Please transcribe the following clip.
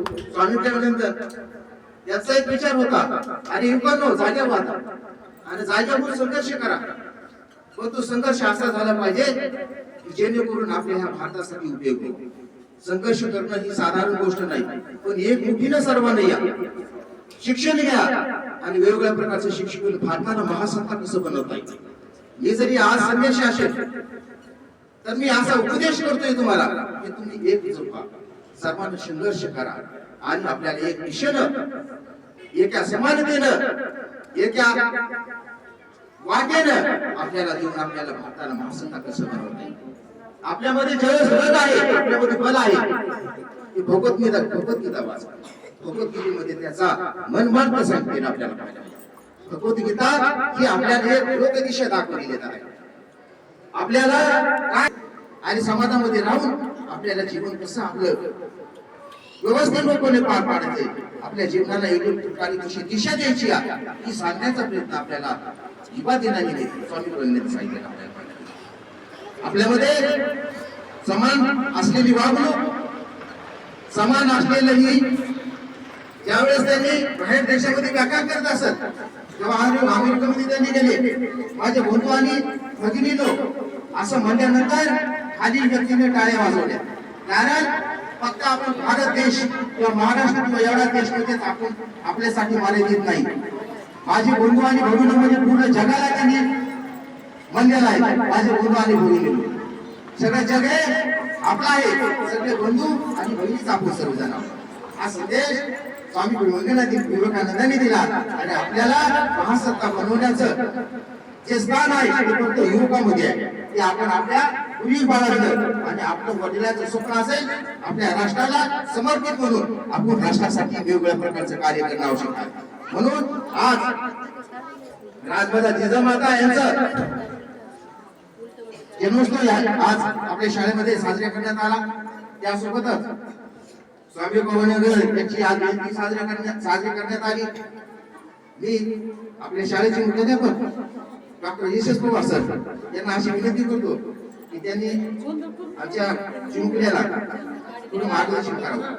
स्वामी केल्यानंतर याचा एक विचार होता, आणि युवकांनो जागे व्हा आणि जागेवर संघर्ष करा. पण तो संघर्ष असा झाला पाहिजे की जेणेकरून आपल्या ह्या भारतासाठी उपयोग होईल. संघर्ष करणं ही साधारण गोष्ट नाही, पण एक मुठीनं सर्वांना या शिक्षण घ्या आणि वेगवेगळ्या प्रकारचे शिक्षण भारताला महासत्ता कसं बनवता येईल. मी जरी आज संदेश असेल तर मी असा उपदेश करतोय तुम्हाला की तुम्ही एक जोपा, सर्वांना संघर्ष करा आणि आपल्याला एक दिशेनं, एका समानतेनं, एका वाटेनं आपल्याला देऊन आपल्याला भारताला महासत्ता कसं बनवता येईल. आपल्यामध्ये जळ आहे, आपल्यामध्ये बल आहे. भगवद्गीता वाचा. भगवद्गीतेमध्ये त्याचा मनमार्ग सांगते आपल्याला पाहिजे. भगवद्गीता ही आपल्याला एक योग्य दिशा दाखवलेली आहे. आपल्याला काय आणि समाजामध्ये राहून आपल्याला जीवन कसं आपलं व्यवस्थितपणे पार पाडायचे, आपल्या जीवनाला एक प्रकारे कशी दिशा द्यायची ही सांगण्याचा प्रयत्न आपल्याला स्वामी प्रभूंनी सांगितलं. आपल्यामध्ये समान असलेली वागणूक, समान असलेलं ही ज्यावेळेस त्यांनी बाहेर देशामध्ये व्याख्या करत असत तेव्हा अमेरिकेमध्ये त्यांनी गेले. माझे बंधू आणि भगिनीनो असं म्हणल्यानंतर खाली व्यक्तीने टाळ्या वाजवल्या. कारण फक्त आपण भारत देश किंवा महाराष्ट्र किंवा एवढा देश मध्येच आपण आपल्यासाठी मर्यादित नाही. माझे बंधू आणि भगिनी म्हणजे पूर्ण जगाला त्यांनी म्हणलेलं आहे. माझे बंधू आणि भगिनी सगळं जग आहे आपला आहे, सगळे बंधू आणि भगिनीच आपण सर्वजण हा संदेश स्वामी विवेकानंदांनी दिला. आणि आपल्याला महासत्ता बनवण्याचं जे स्थान आहे ते फक्त युवकामध्ये आहे. ते आपण आपल्या पूर्वी बाळगलं आणि आपलं वडिलांचं स्वप्न असेल आपल्या राष्ट्राला समर्पित म्हणून आपण राष्ट्रासाठी वेगवेगळ्या प्रकारचं कार्य करणं आवश्यक आहे. म्हणून आज राजमाता जिजामाता यांचं जन्मोत्सव आज आपल्या शाळेमध्ये साजरा करण्यात आला. त्यासोबतच स्वामी भवानीनगर यांची आज जयंती साजरी करण्यात आली. मी आपल्या शाळेचे मुख्याध्यापक डॉक्टर यशस पवार सर यांना अशी विनंती करतो की त्यांनी आमच्या चिमुकल्याला थोडं मार्गदर्शन करावं.